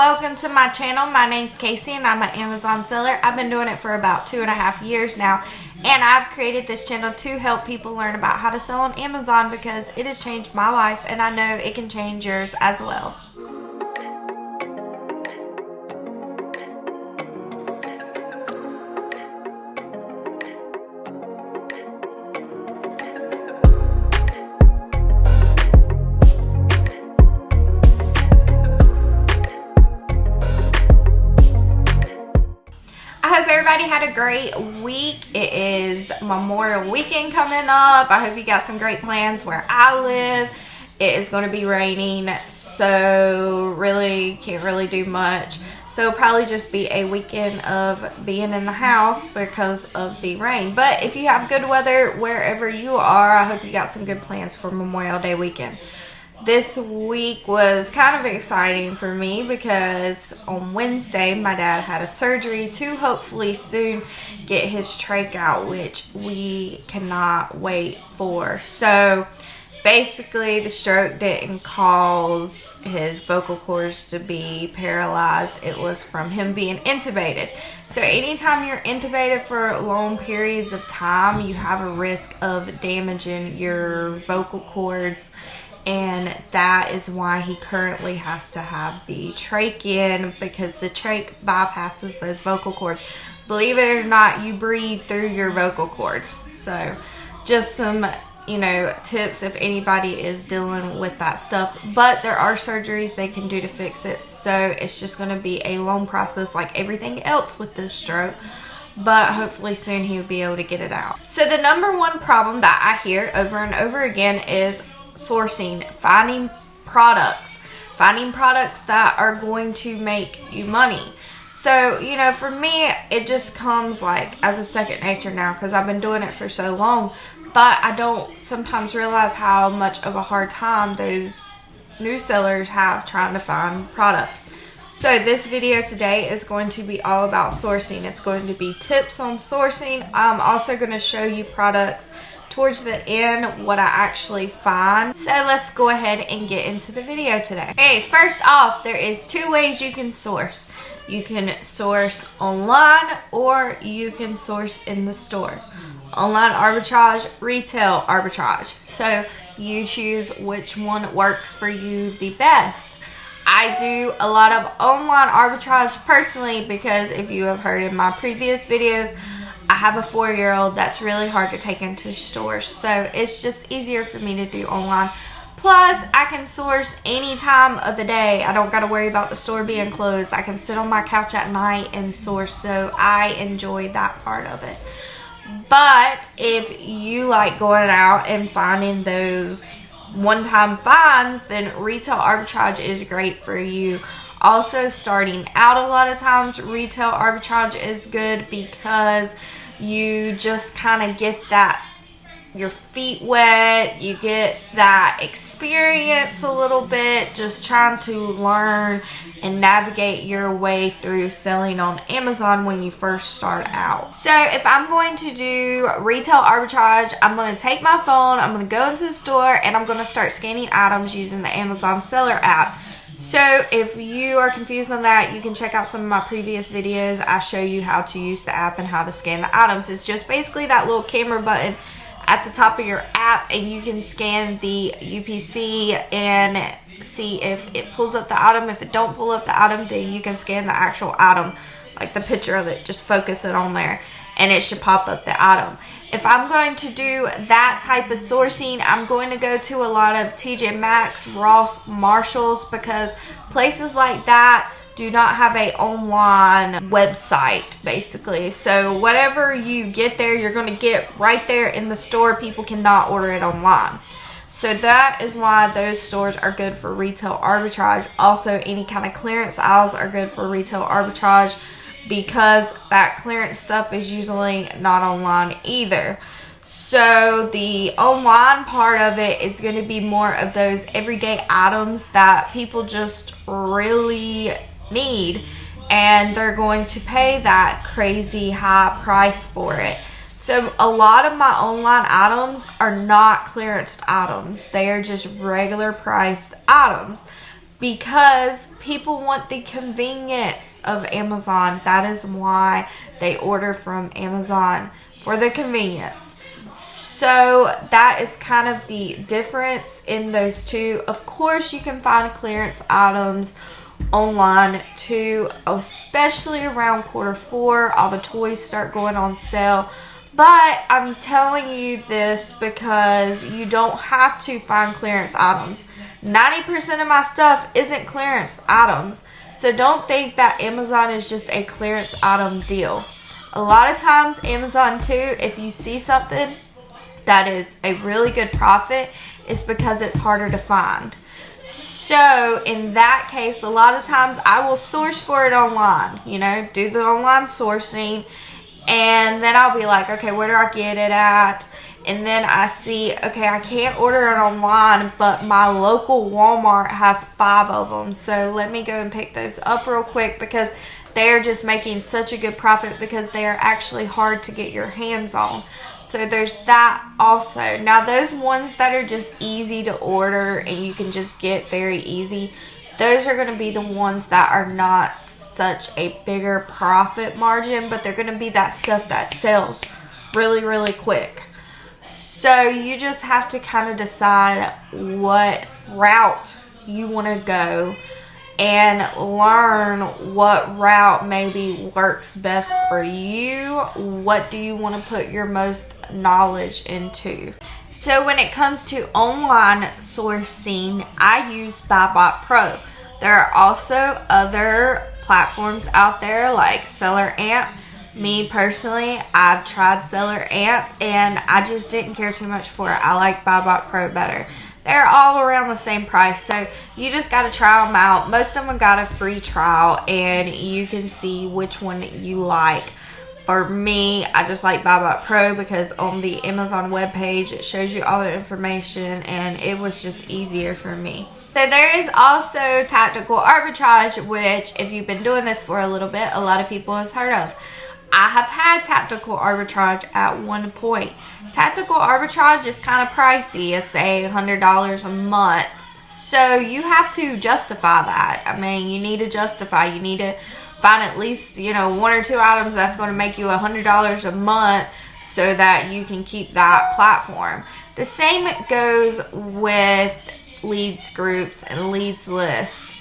welcome to my channel. My name's Casey and I'm an Amazon seller. I've been doing it for about 2.5 years now, and I've created this channel to help people learn about how to sell on Amazon because it has changed my life and I know it can change yours as well. I hope everybody had a great week. It is Memorial Weekend coming up. I hope you got some great plans where I live. It is going to be raining, so really can't really do much. So it'll probably just be a weekend of being in the house because of the rain. But if you have good weather wherever you are, I hope you got some good plans for Memorial Day weekend. This week was kind of exciting for me because on Wednesday my dad had a surgery to hopefully soon get his trach out, which we cannot wait for. So basically the stroke didn't cause his vocal cords to be paralyzed. It was from him being intubated. So anytime you're intubated for long periods of time, you have a risk of damaging your vocal cords. And that is why he currently has to have the trach in, because the trach bypasses those vocal cords. Believe it or not, you breathe through your vocal cords. So just some, tips if anybody is dealing with that stuff. But there are surgeries they can do to fix it. So it's just going to be a long process like everything else with this stroke. But hopefully soon he'll be able to get it out. So the number one problem that I hear over and over again is sourcing, finding products that are going to make you money. So, for me, it just comes like as a second nature now because I've been doing it for so long, but I don't sometimes realize how much of a hard time those new sellers have trying to find products. So this video today is going to be all about sourcing. It's going to be tips on sourcing. I'm also going to show you products towards the end, what I actually find. So let's go ahead and get into the video today. Okay, first off, there is two ways you can source. You can source online or you can source in the store. Online arbitrage, retail arbitrage. So you choose which one works for you the best. I do a lot of online arbitrage personally because if you have heard in my previous videos, I have a 4-year-old that's really hard to take into stores, so it's just easier for me to do online. Plus, I can source any time of the day. I don't got to worry about the store being closed. I can sit on my couch at night and source, so I enjoy that part of it. But if you like going out and finding those one-time finds, then retail arbitrage is great for you. Also, starting out a lot of times, retail arbitrage is good because you just kind of get that, your feet wet, you get that experience a little bit, just trying to learn and navigate your way through selling on Amazon when you first start out. So if I'm going to do retail arbitrage, I'm going to take my phone, I'm going to go into the store, and I'm going to start scanning items using the Amazon Seller app. So if you are confused on that, you can check out some of my previous videos. I show you how to use the app and how to scan the items. It's just basically that little camera button at the top of your app, and you can scan the UPC and see if it pulls up the item. If it don't pull up the item, then you can scan the actual item, like the picture of it. Just focus it on there and it should pop up the item. If I'm going to do that type of sourcing, I'm going to go to a lot of TJ Maxx, Ross, Marshalls, because places like that do not have a online website, basically. So whatever you get there, you're going to get right there in the store. People cannot order it online. So that is why those stores are good for retail arbitrage. Also, any kind of clearance aisles are good for retail arbitrage, because that clearance stuff is usually not online either. So the online part of it is going to be more of those everyday items that people just really need, and they're going to pay that crazy high price for it. So a lot of my online items are not clearance items. They are just regular priced items. because people want the convenience of Amazon. That is why they order from Amazon, for the convenience. So that is kind of the difference in those two. Of course, you can find clearance items online too, especially around Q4. All the toys start going on sale. But I'm telling you this because you don't have to find clearance items. 90% of my stuff isn't clearance items. So don't think that Amazon is just a clearance item deal. A lot of times Amazon too, if you see something that is a really good profit, it's because it's harder to find. So in that case, a lot of times I will source for it online, do the online sourcing, and then I'll be like, okay, where do I get it at? And then I see, okay, I can't order it online, but my local Walmart has 5 of them. So let me go and pick those up real quick, because they're just making such a good profit because they are actually hard to get your hands on. So there's that also. Now those ones that are just easy to order and you can just get very easy, those are going to be the ones that are not such a bigger profit margin, but they're going to be that stuff that sells really, really quick. So you just have to kind of decide what route you want to go and learn what route maybe works best for you. What do you want to put your most knowledge into? So when it comes to online sourcing, I use BuyBot Pro. There are also other platforms out there like Seller Amp. Me personally, I've tried Seller Amp and I just didn't care too much for it. I like BuyBot Pro better. They're all around the same price, so you just got to try them out. Most of them got a free trial and you can see which one you like. For me, I just like BuyBot Pro because on the Amazon webpage it shows you all the information and it was just easier for me. So there is also tactical arbitrage, which if you've been doing this for a little bit, a lot of people has heard of. I have had tactical arbitrage at one point. Tactical arbitrage is kind of pricey. It's $100 a month. So you have to justify that. I mean, you need to justify. You need to find at least, 1 or 2 items that's going to make you $100 a month so that you can keep that platform. The same goes with leads groups and leads list.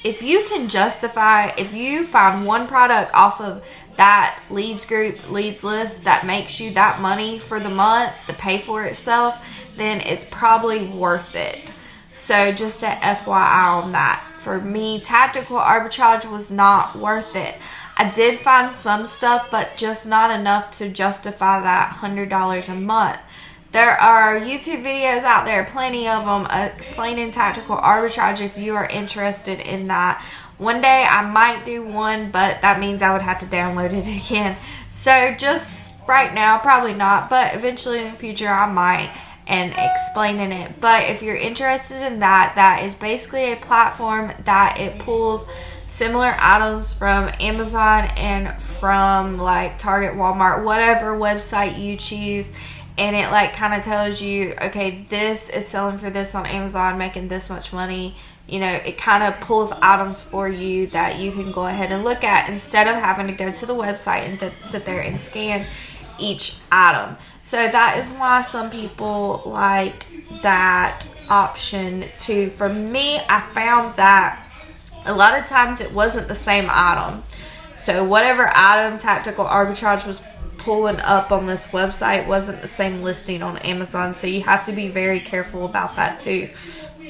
If you can justify, if you find one product off of that leads group, leads list that makes you that money for the month to pay for itself, then it's probably worth it. So just a FYI on that. For me, tactical arbitrage was not worth it. I did find some stuff, but just not enough to justify that $100 a month. There are YouTube videos out there, plenty of them, explaining tactical arbitrage if you are interested in that. One day I might do one, but that means I would have to download it again. So just right now, probably not, but eventually in the future I might, and explaining it. But if you're interested in that, that is basically a platform that it pulls similar items from Amazon and from like Target, Walmart, whatever website you choose. And it like kind of tells you, okay, this is selling for this on Amazon, making this much money. It kind of pulls items for you that you can go ahead and look at instead of having to go to the website and sit there and scan each item. So that is why some people like that option too. For me, I found that a lot of times it wasn't the same item. So whatever item tactical arbitrage was pulling up on this website wasn't the same listing on Amazon. So you have to be very careful about that too.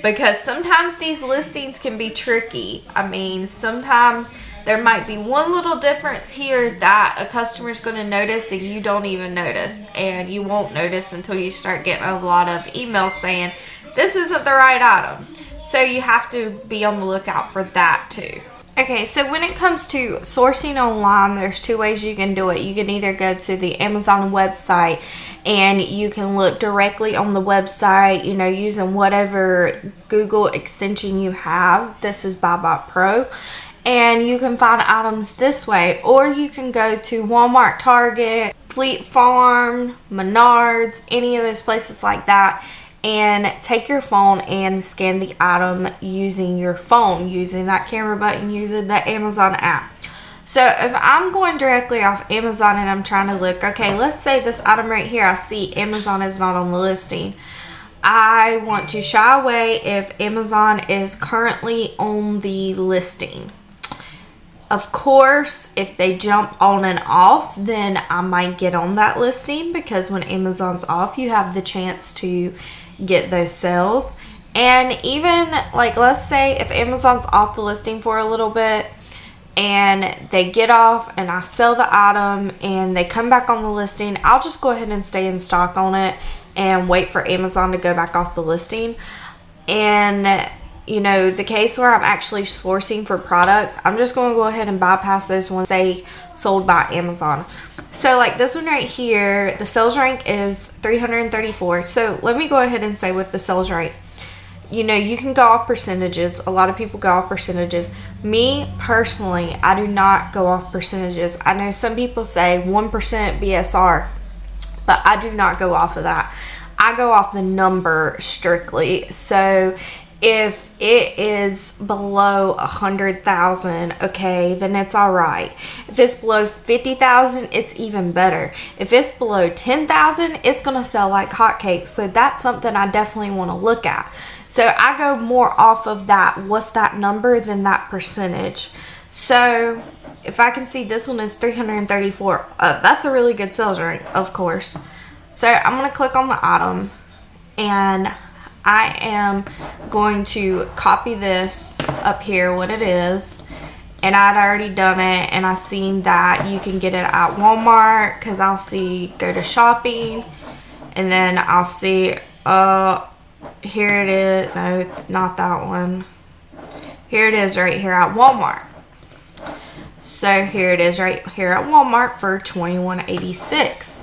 Because sometimes these listings can be tricky. I mean, sometimes there might be one little difference here that a customer's going to notice and you don't even notice. And you won't notice until you start getting a lot of emails saying, this isn't the right item. So you have to be on the lookout for that too. Okay, so when it comes to sourcing online, there's 2 ways you can do it. You can either go to the Amazon website and you can look directly on the website, using whatever Google extension you have. This is BuyBot Pro. And you can find items this way. Or you can go to Walmart, Target, Fleet Farm, Menards, any of those places like that, and take your phone and scan the item using your phone, using that camera button, using the Amazon app. So if I'm going directly off Amazon and I'm trying to look, okay, let's say this item right here, I see Amazon is not on the listing. I want to shy away if Amazon is currently on the listing. Of course, if they jump on and off, then I might get on that listing, because when Amazon's off, you have the chance to get those sales. And even, like, let's say if Amazon's off the listing for a little bit and they get off and I sell the item and they come back on the listing, I'll just go ahead and stay in stock on it and wait for Amazon to go back off the listing. And you know, the case where I'm actually sourcing for products, I'm just going to go ahead and bypass those ones say sold by Amazon. So like this one right here, the sales rank is 334. So let me go ahead and say with the sales rank, you know, you can go off percentages. A lot of people go off percentages. Me personally, I do not go off percentages. I know some people say 1% BSR, but I do not go off of that. I go off the number strictly. So if it is below 100,000, okay, then it's all right. If it's below 50,000, it's even better. If it's below 10,000, it's gonna sell like hotcakes. So that's something I definitely want to look at. So I go more off of that, what's that number, than that percentage. So if I can see this one is 334, that's a really good sales rank, of course. So I'm gonna click on the item, and I am going to copy this up here, what it is. And I'd already done it, and I seen that you can get it at Walmart, because I'll see go to shopping, and then I'll see here it is. No, it's not that one. Here it is right here at Walmart. So here it is right here at Walmart for $21.86.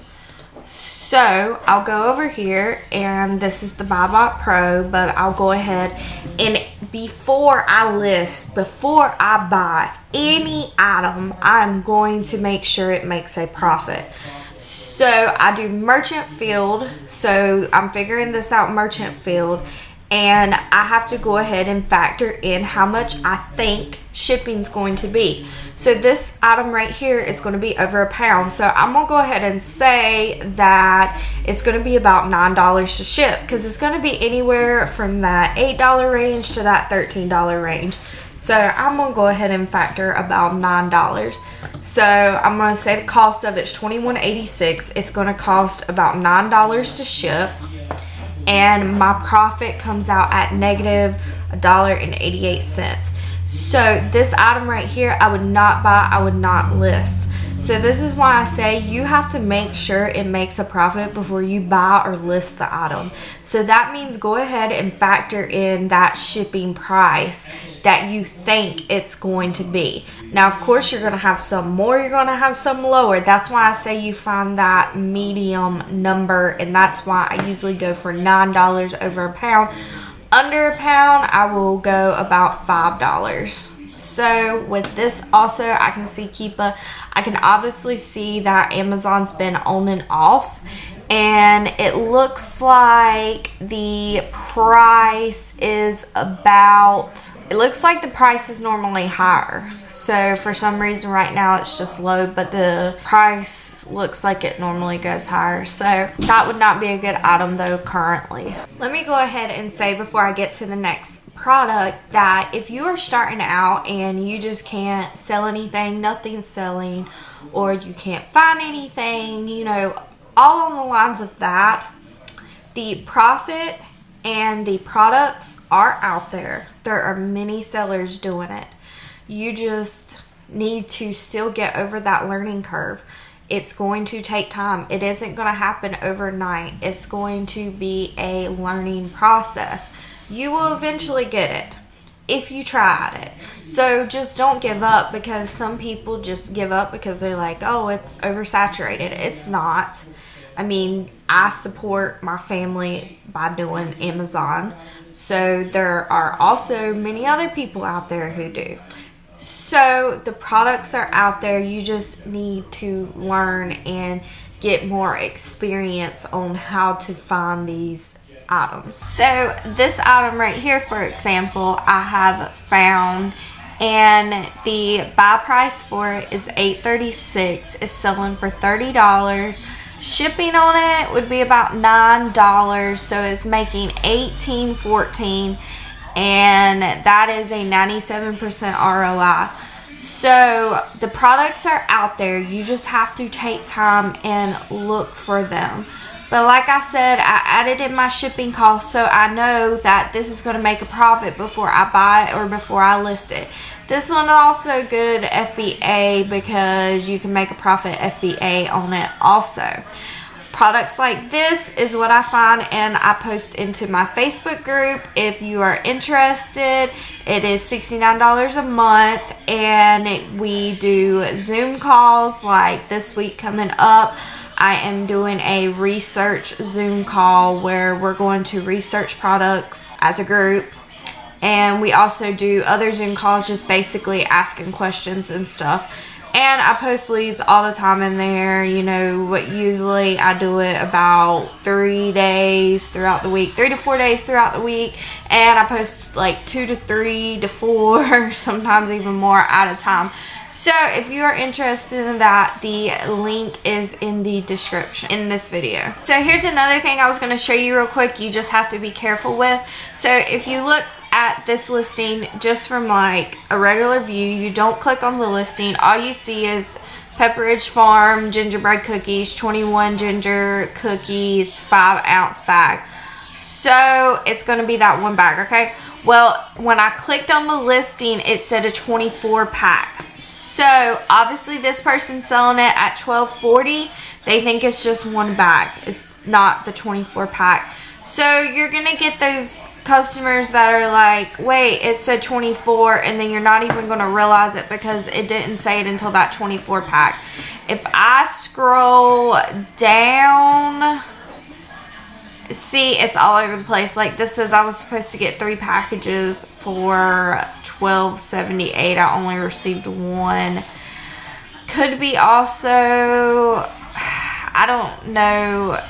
So I'll go over here, and this is the BuyBot Pro, but I'll go ahead and before I buy any item, I'm going to make sure it makes a profit. So I do merchant field. So I'm figuring this out merchant field, and I have to go ahead and factor in how much I think shipping's going to be. So this item right here is going to be over £1. So I'm going to go ahead and say that it's going to be about $9 to ship, because it's going to be anywhere from that $8 range to that $13 range. So I'm going to go ahead and factor about $9. So I'm going to say the cost of it's $21.86. It's going to cost about $9 to ship. And my profit comes out at negative $1.88. So this item right here, I would not buy, I would not list. So this is why I say you have to make sure it makes a profit before you buy or list the item. So that means go ahead and factor in that shipping price that you think it's going to be. Now, of course, you're going to have some more, you're going to have some lower. That's why I say you find that medium number, and that's why I usually go for $9 over £1. Under £1, I will go about $5. So with this also, I can see I can obviously see that Amazon's been on and off, and it looks like the price is it looks like the price is normally higher. So for some reason right now it's just low, but the price looks like it normally goes higher. So that would not be a good item though currently. Let me go ahead and say before I get to the next product that if you are starting out and you just can't sell anything, nothing's selling, or you can't find anything, you know, all on the lines of that, the profit and the products are out there. There are many sellers doing it. You just need to still get over that learning curve. It's going to take time. It isn't going to happen overnight. It's going to be a learning process. You will eventually get it if you try at it. So just don't give up, because some people just give up because they're like, oh, it's oversaturated. It's not. I mean, I support my family by doing Amazon. So there are also many other people out there who do. So the products are out there. You just need to learn and get more experience on how to find these items. So this item right here, for example, I have found, and the buy price for it is $8.36. It's selling for $30. Shipping on it would be about $9, so it's making $18.14, and that is a 97% ROI. So the products are out there. You just have to take time and look for them. But like I said, I added in my shipping cost, so I know that this is going to make a profit before I buy it or before I list it. This one also good FBA because you can make a profit FBA on it also. Products like this is what I find, and I post into my Facebook group. If you are interested, it is $69 a month, and we do Zoom calls. Like this week coming up, I am doing a research Zoom call where we're going to research products as a group. And we also do other Zoom calls, just basically asking questions and stuff. And I post leads all the time in there. You know, usually I do it about 3 days throughout the week, 3 to 4 days throughout the week. And I post like 2 to 3 to 4, sometimes even more at a time. So if you are interested in that, the link is in the description in this video. So here's another thing I was going to show you real quick. You just have to be careful with. So if you look at this listing just from like a regular view, you don't click on the listing, all you see is Pepperidge Farm gingerbread cookies, 21 ginger cookies, 5-ounce bag. So it's going to be that one bag, okay? Well, when I clicked on the listing, it said a 24 pack. So obviously this person's selling it at $12.40. They think it's just one bag. It's not the 24 pack. So you're going to get those customers that are like, wait, it said 24, and then you're not even going to realize it because it didn't say it until that 24 pack. If I scroll down, see, it's all over the place. Like this says I was supposed to get 3 packages for $12.78. I only received 1. Could be also, I don't know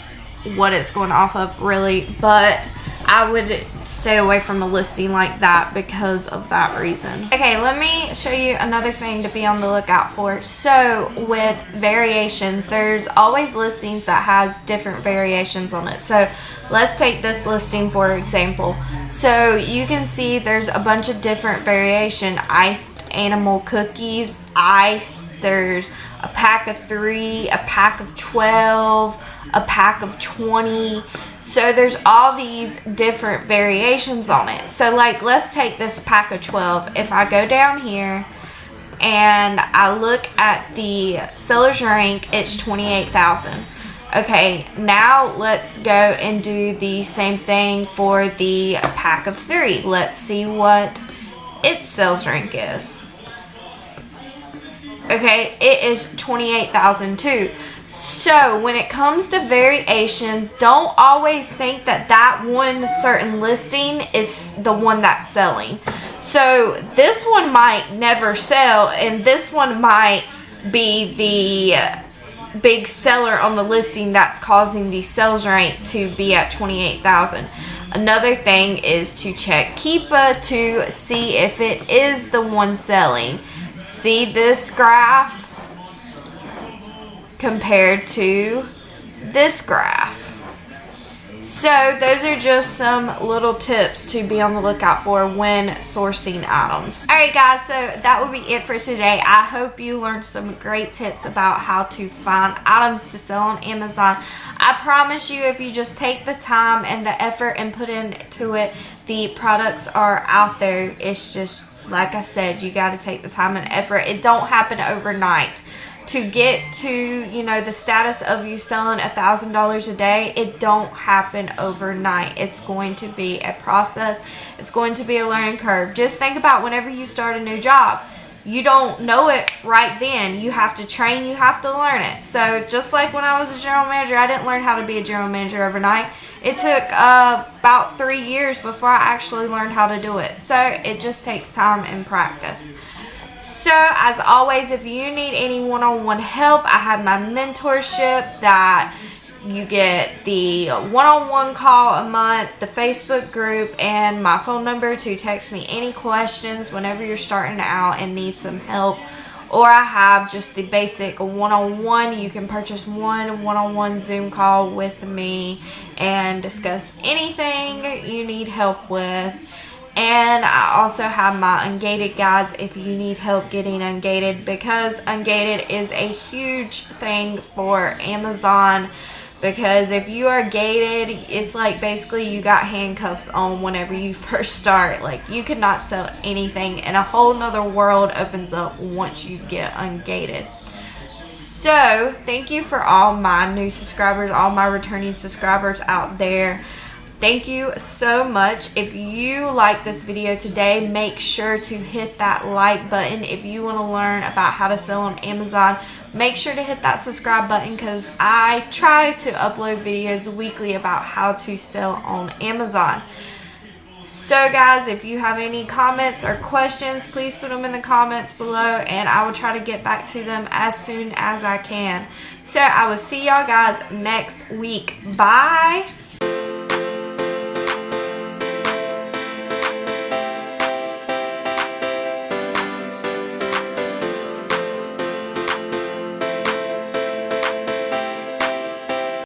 what it's going off of really, but I would stay away from a listing like that because of that reason. Okay, let me show you another thing to be on the lookout for. So with variations, there's always listings that has different variations on it. So let's take this listing for example. So you can see there's a bunch of different variation. Iced animal cookies, ice, there's a pack of 3, a pack of 12, a pack of 20. So there's all these different variations on it. So like let's take this pack of 12. If I go down here and I look at the seller's rank, it's 28,000. Okay, now let's go and do the same thing for the pack of 3. Let's see what its sales rank is. Okay, it is 28,000 too. So when it comes to variations, don't always think that that one certain listing is the one that's selling. So this one might never sell, and this one might be the big seller on the listing that's causing the sales rank to be at 28,000. Another thing is to check Keepa to see if it is the one selling. See this graph compared to this graph. So those are just some little tips to be on the lookout for when sourcing items. Alright guys, so that will be it for today. I hope you learned some great tips about how to find items to sell on Amazon. I promise you, if you just take the time and the effort and put into it, the products are out there. It's just, like I said, you got to take the time and effort. It don't happen overnight. To get to, you know, the status of you selling $1,000 a day, it don't happen overnight. It's going to be a process. It's going to be a learning curve. Just think about whenever you start a new job. You don't know it right then. You have to train, you have to learn it. So just like when I was a general manager, I didn't learn how to be a general manager overnight. It took about 3 years before I actually learned how to do it. So it just takes time and practice. So as always, if you need any one-on-one help, I have my mentorship that You get the one-on-one call a month, the Facebook group, and my phone number to text me any questions whenever you're starting out and need some help. Or I have just the basic one-on-one. You can purchase one-on-one Zoom call with me and discuss anything you need help with. And I also have my ungated guides if you need help getting ungated, because ungated is a huge thing for Amazon. Because if you are gated, it's like basically you got handcuffs on whenever you first start. Like, you could not sell anything, and a whole nother world opens up once you get ungated. So thank you for all my new subscribers, all my returning subscribers out there. Thank you so much. If you like this video today, make sure to hit that like button. If you want to learn about how to sell on Amazon, make sure to hit that subscribe button, because I try to upload videos weekly about how to sell on Amazon. So guys, if you have any comments or questions, please put them in the comments below, and I will try to get back to them as soon as I can. So I will see y'all guys next week. Bye.